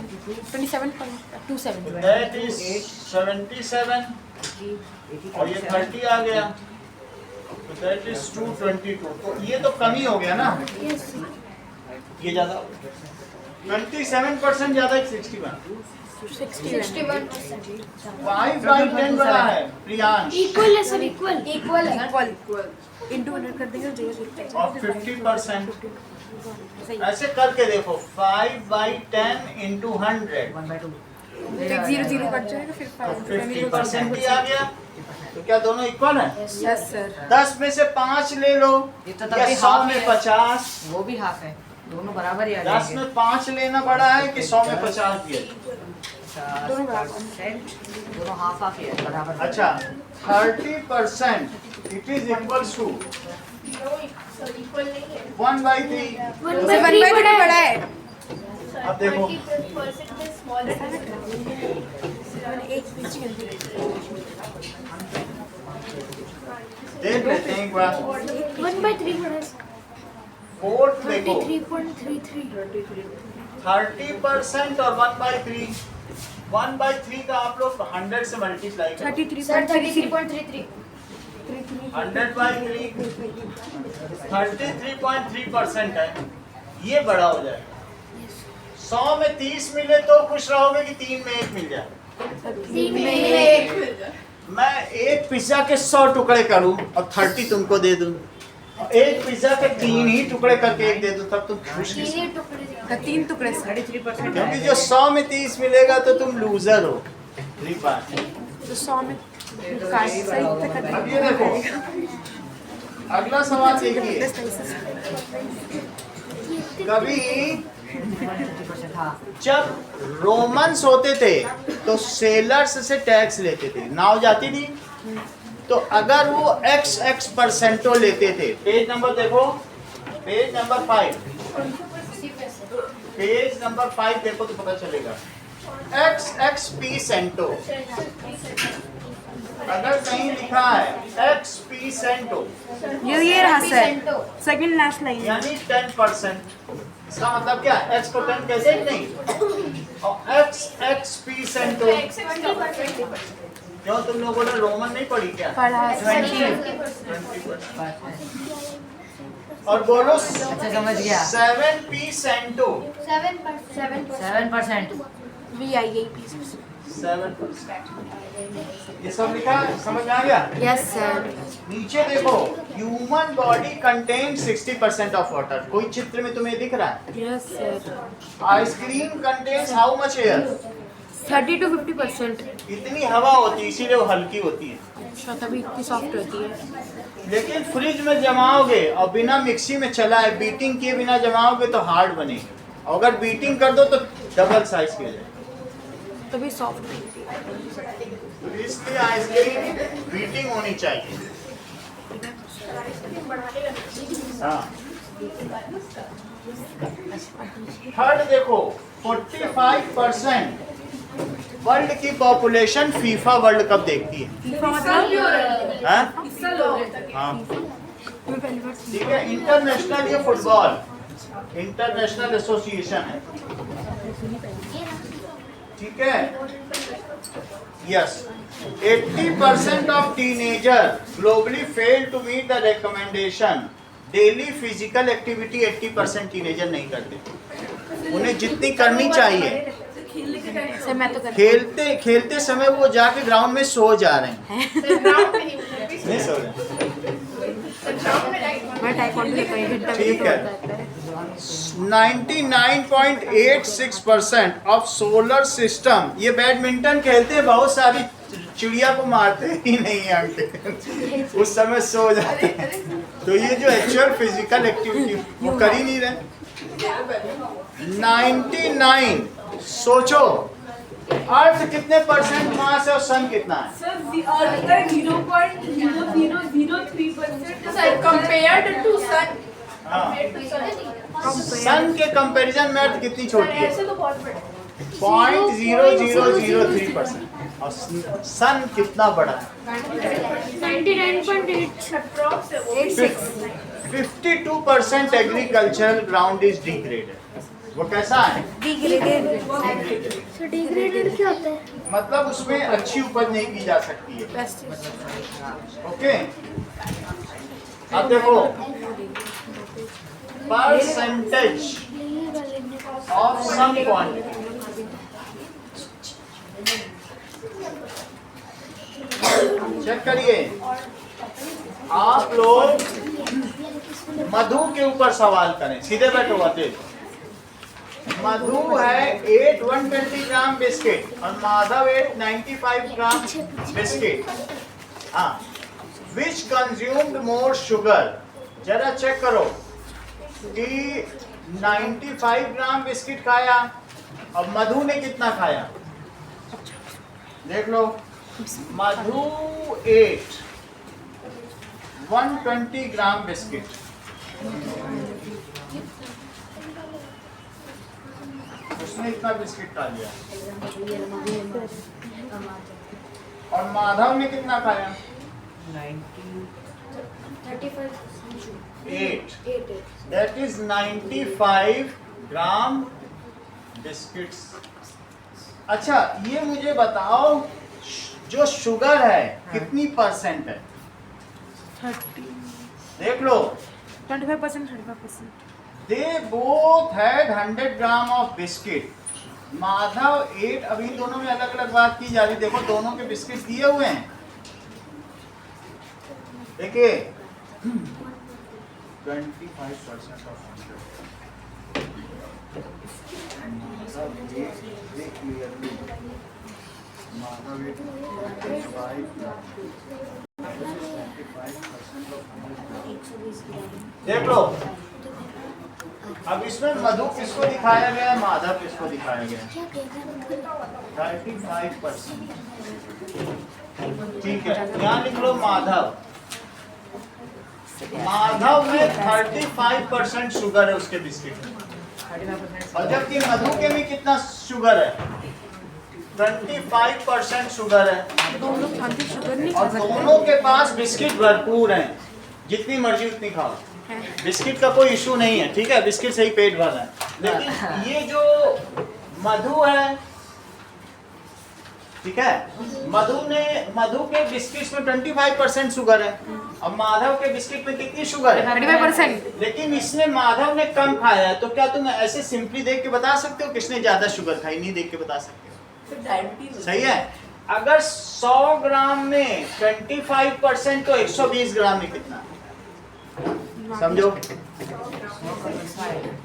27.27 दैट इज 77 और ये 30 आ गया, तो दैट इज 222। तो ये तो कमी हो गया ना, यस। ये ज्यादा हो गया। 27% ज्यादा है 61। 61%। 5/10 बड़ा है प्रियांश, इक्वल है सर, इक्वल। इक्वल इंटू 100 कर देंगे 0 और 50% सही। ऐसे करके देखो 5/10 into 100 1/2 एक 0 कट जाएगा फिर तो 5 50% ही आ गया। तो क्या दोनों इक्वल है? Yes sir. 10 में से 5 ले लो, ये तो या तभी 100 हाफ में है। 50। वो भी हाफ है, दोनों बराबर ही आ 10 जाएंगे। में 5 लेना बड़ा है कि 100 में 50 दिया? दोनों बराबर। 50% दोनों हाफ हाफ ही है, बराबर। अच्छा 30% it is equals to equal नहीं है 1/3। 1/3 बड़ा है। अब देखो 30% स्मॉलर एक बीच में देख लेते हैं एक बार। 1/3 बड़ा है। फोर्थ देखो 33.33। 30% और 1/3। 1/3 का आप लोग 100 से मल्टीप्लाई करो। 33.33 100/3 33.3% है, ये बड़ा हो जाएगा। 100 में 30 मिले तो खुश रहोगे कि 3 में 1 मिल जाए? 3 में 1। मैं एक पिज्जा के 100 टुकड़े करूं और 30 तुमको दे दूं, एक पिज्जा के 3 ही टुकड़े करके 1 दे दूं, तब तुम खुश किस? 3 टुकड़े सर। 33% क्योंकि जो 100 में 30 मिलेगा तो तुम लूजर हो। तो 100 में अब ये देखो अगला सवाल देखिए। कभी 20% हाँ। जब रोमन्स होते थे तो सेलर्स से टैक्स लेते थे, नाव जाती थी, तो अगर वो x% लेते थे। पेज नंबर देखो, पेज नंबर 5, पेज नंबर 5 देखो तो पता चलेगा। x%, अगर कहीं लिखा है x%, ये रहा सर, सेकंड लास्ट लाइन। यानी 10%। इसका मतलब क्या? x को 10 कैसे नहीं, और x%। क्यों तुम लोगों ने रोमन नहीं पढ़ी क्या? पढ़ा 20%। और बोलो अच्छा समझ गया। 7%। 7%। VIAP। 7%। ये सब लिखा है, समझ में आ गया? Yes sir. नीचे देखो, human body contain 60% of water. कोई चित्र में तुम्हें दिख रहा है? Yes sir. Ice cream contains how much air? 30 to 50%। इतनी हवा होती है इसीलिए वो हल्की होती है। अच्छा तभी इतनी सॉफ्ट होती है। लेकिन फ्रिज में जमाओगे और बिना मिक्सी में चलाए बीटिंग किए बिना जमाओगे तो हार्ड बनेगी, और अगर बीटिंग कर दो तो डबल साइज की हो जाएगी। तभी सॉफ्ट होती है। तो इसलिए आइसक्रीम बीटिंग होनी चाहिए। हाँ थर्ड देखो 45% वर्ल्ड की पॉपुलेशन फीफा वर्ल्ड कप देखती है। हाँ? हाँ ठीक है, इंटरनेशनल ये फुटबॉल इंटरनेशनल एसोसिएशन है, ठीक है। Yes 80% of teenager globally fail to meet the recommendation daily physical activity 80% teenager नहीं करते, उन्हें जितनी करनी चाहिए। सर मैं तो करती खेलते समय वो जाके ग्राउंड में सो जा रहे हैं, नहीं सो रहे हैं। मैं टाइकोंडो ले पाई घंटा ठीक है। 99.86% ऑफ सोलर सिस्टम, ये बैडमिंटन खेलते हैं, बहुत सारी चिड़िया को मारते ही नहीं है अंटे, उस समय सो जाते हैं। तो ये जो एक्चुअल फिजिकल एक्टिविटी वो कर ही नहीं रहे। 99 सोचो अर्थ कितने परसेंट मास है और सन कितना है? Sir, the Earth is 0.0003% compared to Sun. हाँ Compared to Sun. सन के कंपैरिजन में अर्थ कितनी छोटी है? ऐसे तो बहुत बड़ा है। 0.0003%। और सन कितना बड़ा है? 99.8। Approx है वो। 52% एग्रीकल्चरल ग्राउंड इज डिग्रेडेड। वो कैसा है? डिग्रेडेड। सो डिग्रेडेड क्या होता है? मतलब उसमें अच्छी उपज नहीं की जा सकती है। ओके अब देखो percentage of some quantity, check करिए आप लोग। मधु के ऊपर सवाल करें, सीधे बैठो तेज। मधु है 120 ग्राम बिस्किट और माधव 95 ग्राम बिस्किट। हाँ विच कंज्यूम्ड मोर शुगर, जरा चेक करो कि 95 ग्राम बिस्किट खाया और मधु ने कितना खाया, देख लो। मधु 120 ग्राम बिस्किट, उसने इतना बिस्किट खा लिया, और माधव ने कितना खाया? 8 दैट इज 95 ग्राम बिस्किट्स। अच्छा ये मुझे बताओ जो शुगर है कितनी परसेंट है? 30 देख लो 25%। They both had 100 gram of biscuit, Madhav 8। अभी दोनों में अलग अलग बात की जा रही, देखो दोनों के बिस्किट दिए हुए हैं, देखिए 25% ऑफ 100। माधव 25%। देख लो अब इसमें मधु किसको दिखाया गया है, माधव किसको दिखाया गया है? 35%। ठीक है यहाँ लिख लो माधव में 35% शुगर है उसके बिस्किट में, और जबकि मधु के में कितना शुगर है? 25% शुगर है, दोनों खाते शुगर नहीं और खा सकते। दोनों के पास बिस्किट भरपूर हैं, जितनी मर्जी उतनी खाओ, बिस्किट का कोई इशू नहीं है, ठीक है बिस्किट से ही पेट भर रहा है। लेकिन ये जो मधु है, ठीक है, मधु के बिस्किट में 25% शुगर है और माधव के बिस्किट में कितनी शुगर है? 35%। लेकिन इसने माधव ने कम खाया है, तो क्या तुम ऐसे सिंपली देख के बता सकते हो किसने ज्यादा शुगर खाई? नहीं देख के बता सकते हो, सही है। अगर 100 ग्राम में 25% तो 120 ग्राम में कितना? समझो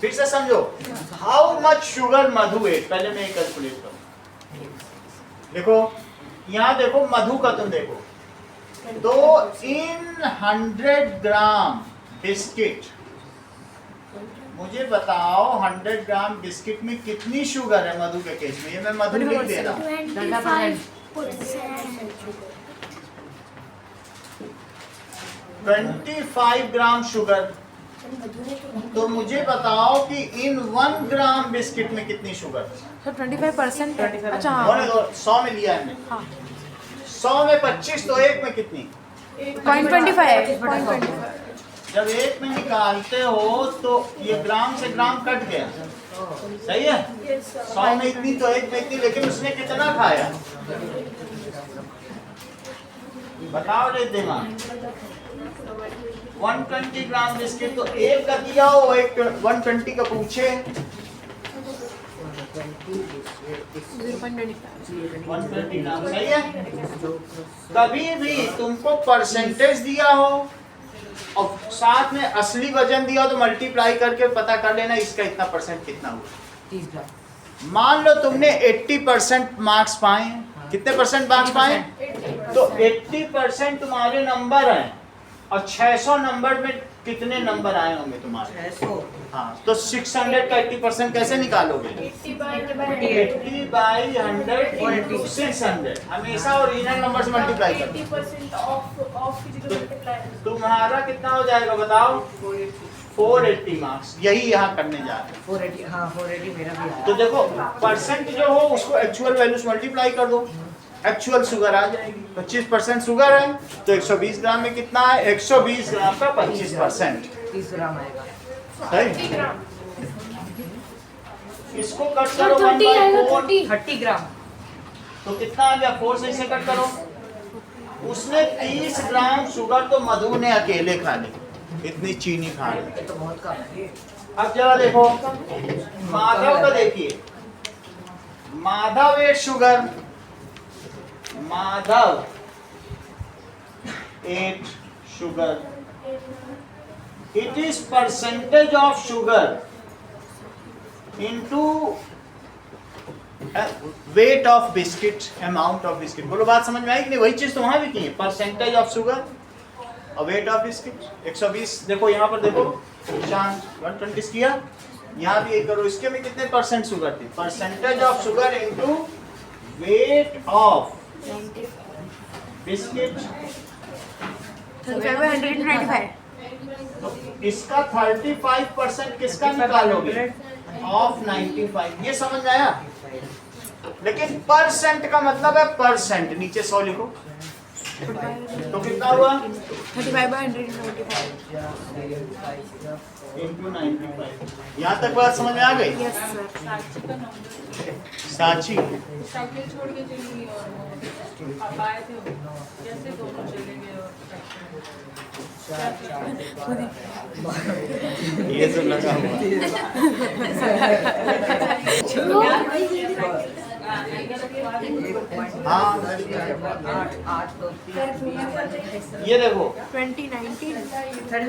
फिर से समझो। How much sugar Madhu ate, पहले मैं कैलकुलेट करूं। देखो यहाँ देखो मधु का तुम देखो, तो इन 100 ग्राम बिस्किट, मुझे बताओ 100 ग्राम बिस्किट में कितनी शुगर है मधु के केस में? ये मैं मधु लिख दे रहा हूँ। 25 ग्राम शुगर। तो मुझे बताओ कि इन 1 ग्राम बिस्किट में कितनी शुगर है? सर 25%। अच्छा होने दो, 100 में लिया है हाँ 100 में 25, तो एक में कितनी? 0.25 है 0.25। जब एक में निकालते हो तो ये ग्राम से ग्राम कट गया, सही है? 100 में इतनी तो एक में इतनी, लेकिन उसने कितना खाया बताओ रे दिमाग। 120 ग्राम बिस्किट, तो एक का दिया हो, एक 120 का पूछे। 120 ग्राम सही है। कभी भी तुमको परसेंटेज दिया हो और साथ में असली वजन दिया हो तो मल्टीप्लाई करके पता कर लेना इसका इतना परसेंट कितना हुआ। 30 ग्राम। मान लो तुमने 80% मार्क्स पाए, कितने परसेंट मार्क्स पाए? तो 80% तुम्हारे नंबर हैं, और 600 नंबर में कितने नंबर आए होंगे तुम्हारे? 600। हाँ, तो 600 का 80% कैसे निकालोगे? 80 बाई 100 into 600। हमेशा ओरिजिनल नंबर से मल्टीप्लाई करो। 80% ऑफ तुम्हारा कितना हो जाएगा बताओ? 480 मार्क्स। यही यहाँ करने जा रहे हैं। 480, हाँ 480 मेरा भी आया। तो देखो परसेंट जो हो उसको एक्चुअल वैल्यू से मल्टीप्लाई कर दो, एक्चुअल शुगर आ जाएगी। 25% शुगर है तो 120 ग्राम में कितना है? 120 ग्राम का 25%। 30 ग्राम आएगा। सही। इसको कट सर करो 30 आएगा 1/4, 30। 30 ग्राम। तो कितना आ गया? 4 से इसे कट करो। उसने 30 ग्राम शुगर तो मधु ने अकेले खा ली, इतनी चीनी खा ली। ये तो बहुत कम है। अब जरा देखो माधव का, देखिए Madhav ate sugar, Madhav ate sugar, it is percentage of sugar into weight of biscuit, amount of biscuit. बोलो बात समझ में आई कि नहीं? वही चीज तो वहां भी की है, परसेंटेज ऑफ शुगर और वेट ऑफ बिस्किट। 120 देखो यहाँ पर देखो, शांत 120 किया, यहाँ भी एक करो। इसके में कितने परसेंट शुगर थी? Percentage of sugar into weight of biscuit. 195। तो इसका 35% किसका निकालोगे? ऑफ 95। ये समझ में आया? लेकिन परसेंट का मतलब है परसेंट, नीचे 100 लिखो। तो कितना हुआ? 35/195। इनटू 95। यहाँ तक बात समझ में आ गई? Yes sir. साची साइकिल छोड़ के चली गई और आप आए थे कैसे दोनों चले गए और ये तो लगा हुआ। हाँ 8 2 3। ये देखो 2019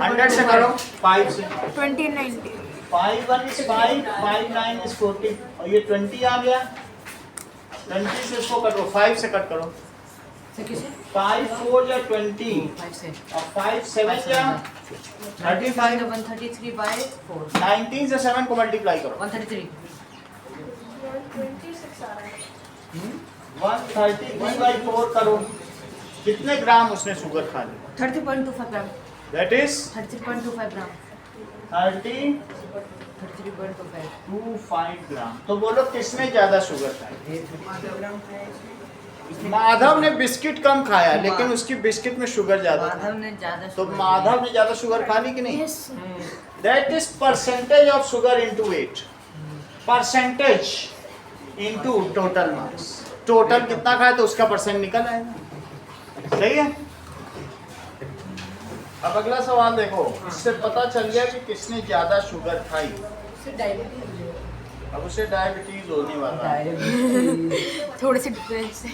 100 से करो, 5 से। 2019 5 1 is 5, 5 9 is 40, और ये 20 आ गया। 20 से इसको कटो, 5 से कट करो। से किसे? 5 4 या 20 5 से। और 5 7 या 35। 133 by 4। 19 से 7 को मल्टीप्लाई करो, 133। 26 आ रहा है। 133/4 करो। कितने ग्राम उसने शुगर खा ली? 30.25 ग्राम। दैट इज 33.25 ग्राम। 30 33.25। 25 ग्राम। तो बोलो किसने ज्यादा शुगर खाई? 30 ग्राम खाए। माधव ने बिस्किट कम खाया, लेकिन उसकी बिस्किट में शुगर ज्यादा माधव था। ने ज्यादा तो शुगर माधव ने ज्यादा शुगर खा ली कि नहीं? Yes that is percentage of sugar into wait. Percentage into total marks. Total कितना खाया तो उसका परसेंट निकल आएगा। सही है। अब अगला सवाल देखो, इससे पता चल गया कि किसने ज्यादा शुगर खाई। अब उसे डायबिटीज होने वाला है। थोड़े से डिफरेंस है।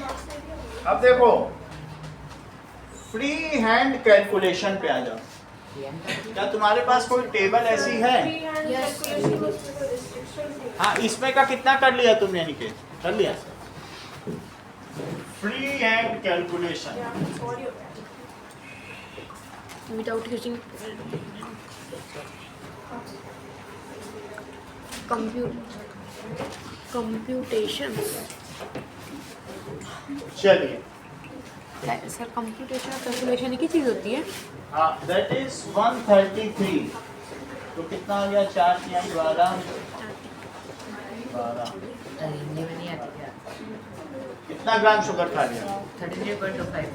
अब देखो फ्री हैंड कैलकुलेशन पे आ जाओ। क्या तुम्हारे पास कोई टेबल ऐसी है? हाँ, इसमें का कितना कर लिया तुमने? यानी कि कर लिया। Free hand calculation. सॉरी होता है विदाउट यूजिंग कंप्यूटेशन। चलिए, सर कंप्यूटेशन और कैलकुलेशन एक ही चीज़ होती है। हाँ, दैट इज 133। तो कितना आ गया? 4 या 12। अरे हिंदी में नहीं आती क्या? कितना ग्राम शुगर खा लिया? 33.25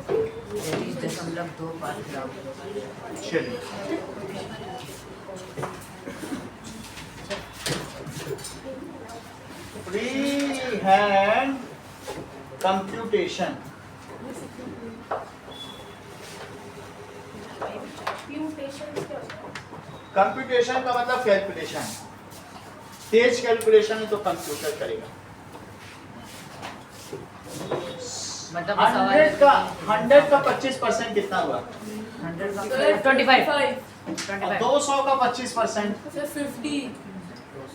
33.25 ग्राम। चलिए, फ्री हैंड कंप्यूटेशन। कंप्यूटेशन का मतलब कैलकुलेशन। तेज कैलकुलेशन है तो कंप्यूटर करेगा। मतलब 100 का 25% कितना हुआ? 100 का 25 और 200 का 25%, सर 50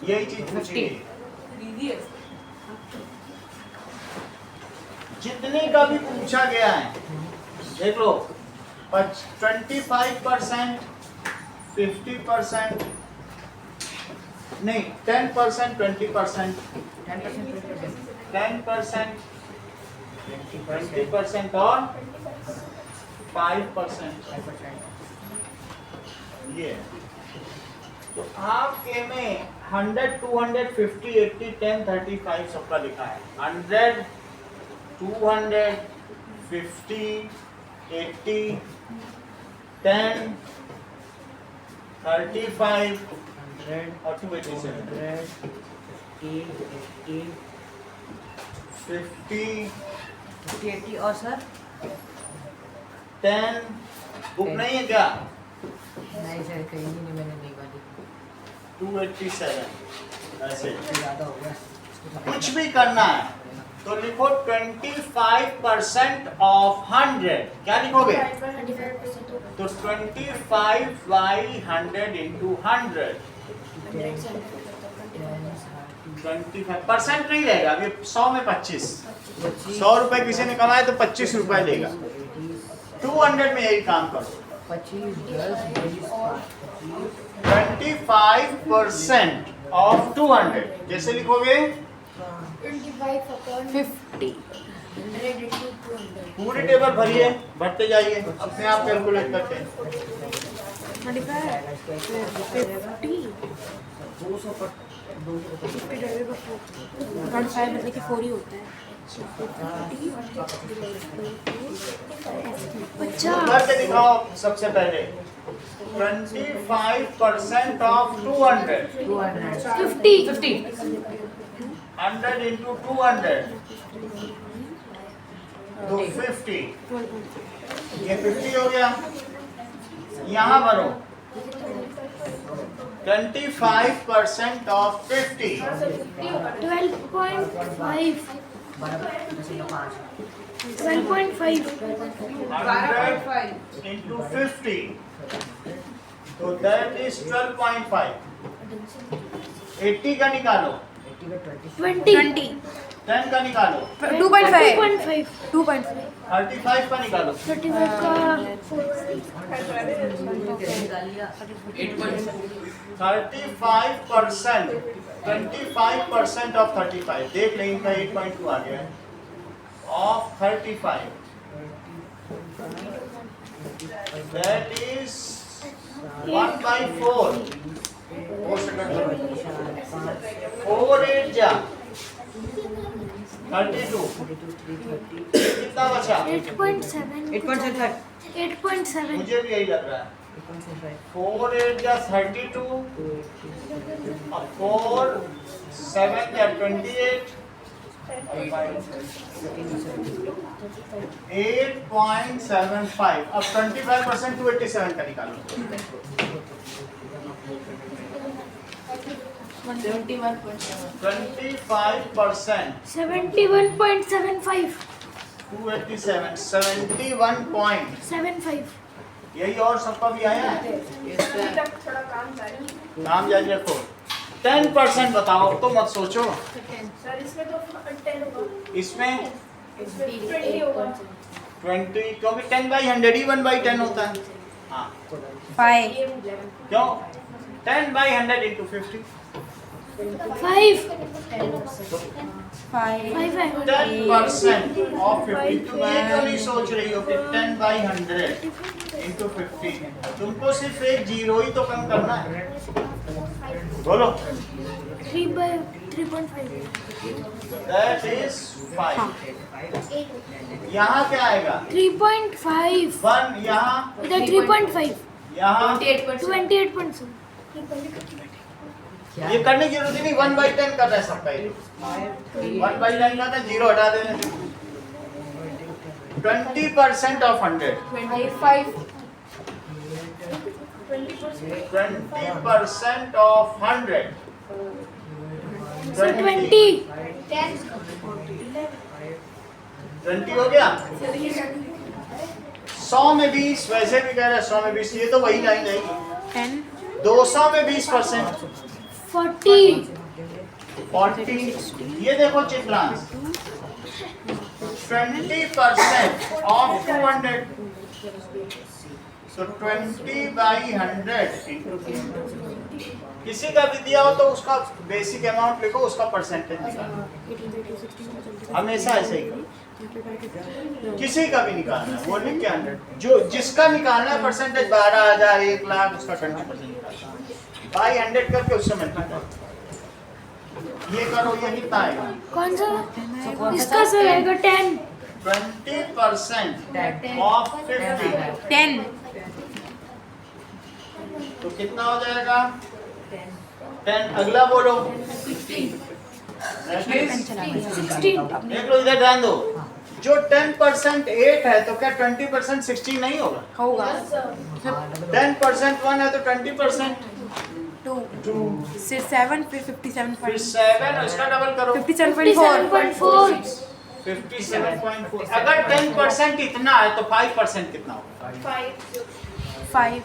यही चीज पूछी। दीदी है जितने का भी पूछा गया है देख लो, 25%, 50%, नहीं 10%, 20%, 10%, 20% और 5%। ये है। तो आपके में 100, 200, 50, 80, 10, 35 सबका लिखा है। 100, 200, 50, 80, 10, 35 और 287, 50, 80 और सर 10। बुक नहीं है क्या? नहीं सर कहीं नहीं, मैंने नहीं वाली 287। ऐसे ज़्यादा हो गया। कुछ भी करना है तो लिखो 25% ऑफ 100। क्या लिखोगे? 25% तो 25 बाई 100 इंटू 100। 25% नहीं रहेगा अभी। 100 में 25। 100 रुपए किसी ने कमाए तो 25 रुपए लेगा। 200 में यही काम करो। 25 10 20 25% ऑफ 200 जैसे लिखोगे 50 पूरी टेबल भरिए, भरते जाइए, अपने आप कैलकुलेट करते हैं। लिखा है 205 मतलब कि 4 ही होता है। करके दिखाओ सबसे पहले। 25% ऑफ 200, 50 100 इंटू 200 तो 50। ये 50 हो गया। यहाँ भरो 25% ऑफ 50 12.5 12.5 12.5 into 50 तो that is 12.5। 80 का निकालो, 20 10 का निकालो, 2.5 2.5 35 का निकालो, 35 का 35%, 25% ऑफ 35। देख लें इनका 8.2 आ गया है ऑफ 35। That is 1/4। 4 8 जा 32। कितना बचा? 8.7 मुझे भी यही लग रहा है। 4 8 जा 32 और 4 7 या 28। 8.75। अब 25% 287 का निकालो। 25% 71.75 287 71 यही और सबका भी आया है। थोड़ा काम जारी। नाम जारी रखो। 10% बताओ तो मत सोचो। सर इसमें तो 10 होगा। इसमें 20 होगा 20, क्योंकि 10/100 ही 1/10 होता है। हाँ 5 क्यों 10/100 into 50 5 5 10% of 50। तुम ये क्यों नहीं सोच रही हो कि 10/100 into 50? तुमको सिर्फ एक जीरो ही तो कम करना है। बोलो 3/3.5 that is 5। यहाँ क्या आएगा 3.5 1, यहाँ इधर 3.5 यहाँ 28.7 ये करने की जरूरत ही नहीं, 1/10 करना है सबका ये 1/10 का था, जीरो हटा देना। 20% of 100 25 20% of 100 सर 20 20 हो गया। 100 में 20, वैसे भी कह रहे हैं 100 में 20, ये तो वही लाइन जाएगी। 10 200 में 20%, 40 40। ये देखो चित्रांश 20% of 200, so 20/100 into 200। किसी का भी दिया हो तो उसका बेसिक अमाउंट लिखो, उसका परसेंटेज निकालो, हमेशा ऐसे ही करो। किसी का भी निकालना है वो लिख के 100, जो जिसका निकालना है परसेंटेज 12,000, 1 लाख, उसका 20% निकालना बाई 100 करके उससे मल्टीप्लाई करो। ये करो, ये कितना आएगा? कौन सा इसका सर आएगा 10 20% of 50 10 तो कितना हो जाएगा? 10। अगला बोलो 16। 16 देख लो इधर, ध्यान दो, जो 10% 8 है तो क्या 20% 16 नहीं होगा? होगा 10% 1 है तो 20% 2 फिर 7 फिर 57 फिर 7 और इसका डबल करो 57.4 57.4। अगर 10% इतना है तो 5% कितना होगा? 5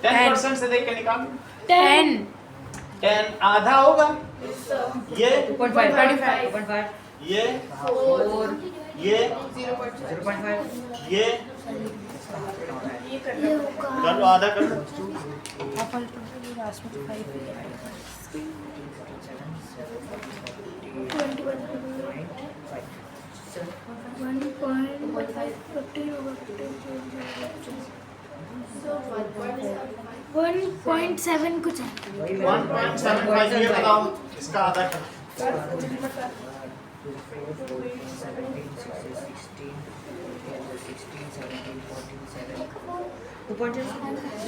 10% से देख के निकाल। 10 10 आधा होगा, ये 2.5 ये 4 ये 0.5 ये ये होगा कर लो, आधा कर लो। वन पॉइंट 7 कुछ है 1.75 ये बताओ, इसका आधा कर।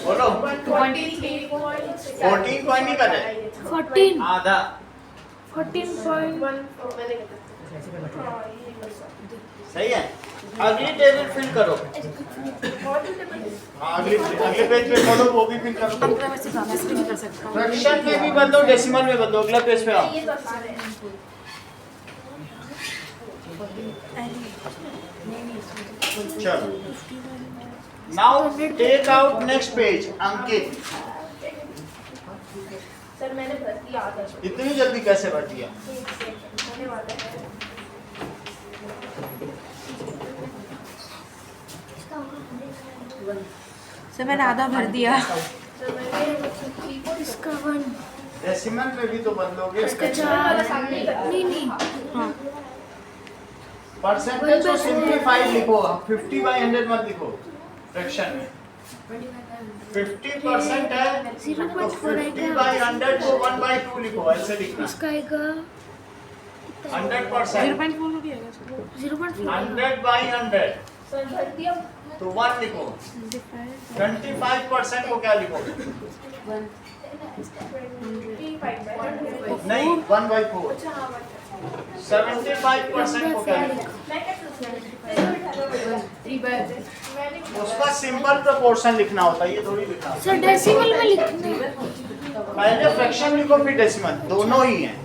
बोलो 14 पॉइंट नहीं कर रहे, 14 आधा 14.1 सही है। अगली टेबल फिल करो, अगले पेज पे खोलो, वो भी फिल करो। फ्रैक्शन में भी बदलो, डेसिमल में बदलो। अगला पेज पे आओ। चलो now take out next page. Ankit sir मैंने भर दिया आधा इतनी जल्दी कैसे भर दिया? होने वाला है सर मैंने आधा भर दिया सर मैंने इसका 1 डेसिमल में भी तो बदलोगे। इसका 4 नहीं हाँ परसेंटेज को सिंपलीफाई लिखो, 50/100 मत लिखो फ्रैक्शन में। 50% है तो 50/100 को 1/2 लिखो, ऐसे लिखना। इसका आएगा 100% 0.4 भी आएगा 0.4 100/100 सर भर दिया तो 1 लिखो। 25% को क्या लिखोगे? 25 नहीं, 1/4। अच्छा हाँ 75% को क्या लिखोगे? मैं क्या मैंने उसका सिंपल प्रोपोर्शन लिखना होता है, ये थोड़ी लिखना होता सर डेसिमल में लिखना है। है। पहले फ्रैक्शन लिखो फिर डेसिमल, दोनों ही हैं।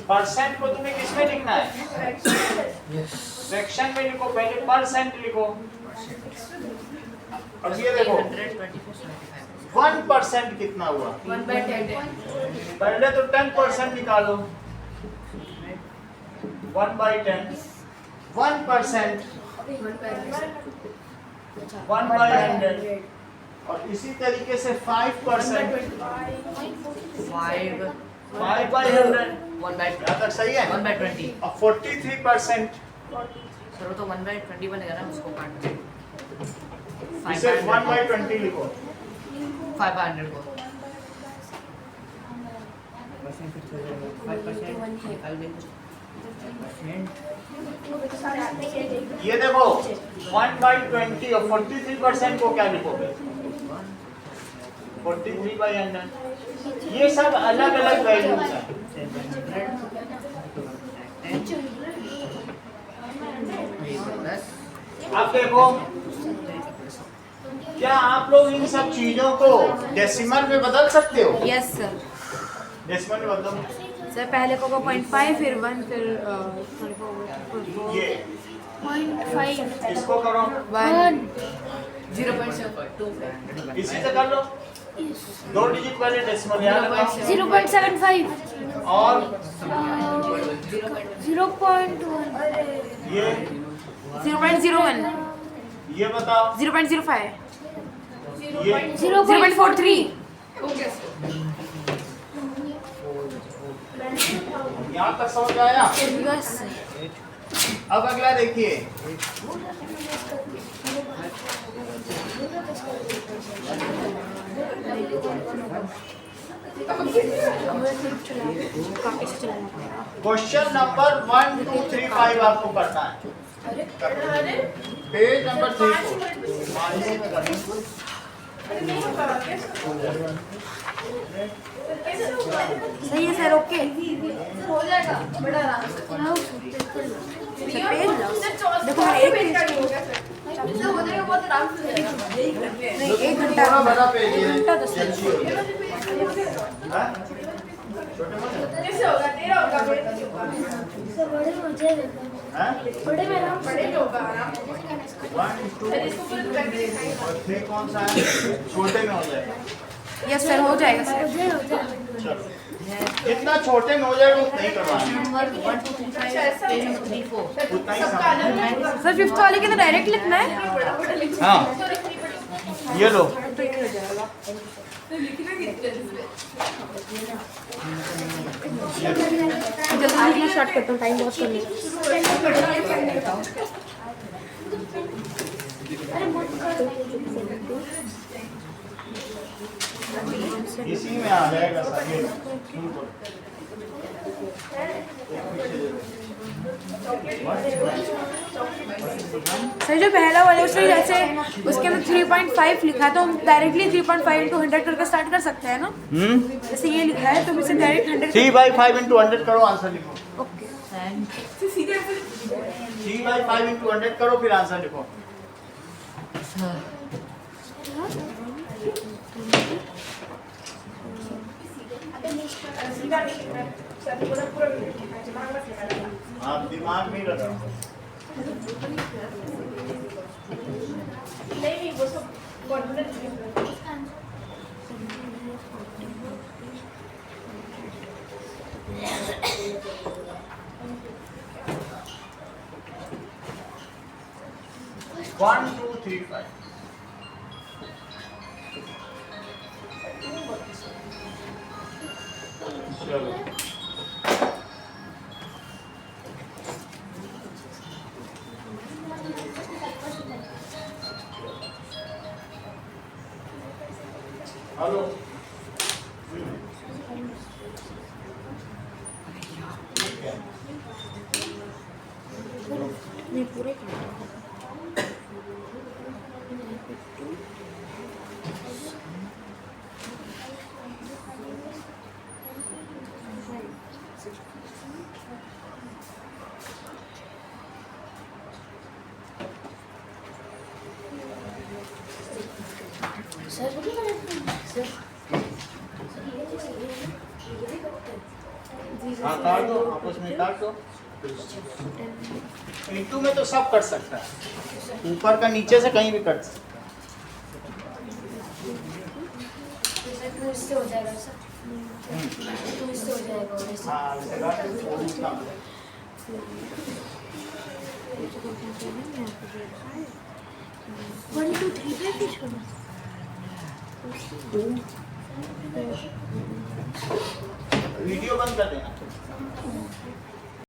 परसेंट को तुम्हें किसमें लिखना है? फ्रैक्शन में लिखो, पहले परसेंट लिखो। अब ये देखो 1% कितना हुआ? 1/10 पहले तो 10% निकालो, 1/10 1%, 1/100, और इसी तरीके से 5%, 5 5/100, 1/20 यहाँ तक सही है। 1/20 और 43%, सर वो तो 1/20 बनेगा ना, उसको काट दो। इसे 1/20 लिखो। 5/100 को 5% ये देखो 1/20 और 43% को क्या लिखोगे? 43/100। ये सब अलग अलग वैल्यूज हैं। अब देखो, क्या आप लोग इन सब चीजों को डेसिमल में बदल सकते हो? Yes sir. डेसिमल में बदलो। सर पहले को 0.5 फिर 1 फिर ये 0.5 इसको करो, 1 0.75 इसी से कर लो। 2 डिजिट पहले डेसिमल यहाँ लगाओ 0.75 और 0.1 ये 0.01 ये बताओ 0.05 ये 0.43 यहाँ तक समझ आया। यस अब अगला देखिए, क्वेश्चन नंबर 1 2 3 5 आपको करना है। पेज नंबर 3 को सही है सर। ओके हो जाएगा बड़ा आराम से। देखो मैं एक इससे हो जाएगा बहुत आराम से हो जाएगा। नहीं 1 घंटा बड़ा बड़ा पेज है। घंटा 10 मिनट। हाँ? छोटे मोटे कैसे होगा? तेरा होगा, मेरे नहीं होगा। बड़े मजे हैं? बड़े में ना बड़े में होगा आराम से। 1 2 इसको पूरे प्रैक्टिस दिखाएंगे। और 3 कौन सा है? छोटे में हो जाएगा। यस सर हो जाएगा सर। हो जाए चलो, जितना छोटे में हो जाएगा उतना ही करवाना है। नंबर 1 2 3 5 पेज नंबर 3 4 उतना ही सबका समझना अलग है। होगा। सर 5th वाले के तो डायरेक्ट लिखना है। बड़ा बड़ा लिखना। हाँ ये लो, तो ये हो जाएगा। लिखना कितने जल्दी लिखना स्टार्ट करता हूँ, टाइम बहुत कम है। इसी में आ जाएगा सब। ये लो, इनको। सर जो पहला वाला है उसमें जैसे उसके अंदर 3.5 लिखा है तो हम डायरेक्टली 3.5 into 100 करके स्टार्ट कर सकते हैं ना। जैसे ये लिखा है तो हम इसे डायरेक्ट 100 3/5 into 100 करो, आंसर लिखो। ओके 3/5 into 100 करो, फिर आंसर लिखो। सीधा नहीं लिखना है। सर पूरा पूरा नहीं लिखना है। दिमाग मत लगाना। आप दिमाग में लगाओ। नहीं वो सब कॉन्फिडेंस लिखना है। One, two, three, 5. चलो, हेलो, नहीं पूरे कर हाँ काट दो, आपस में काट दो। इंटू में तो सब कर सकता है, ऊपर का नीचे से कहीं भी कट सकता इससे हो जाएगा सर। तो इससे हो जाएगा और है। हाँ, वैसे काट दो, और इसका वन टू थ्री पे भी छोड़ो। वीडियो बंद कर देना।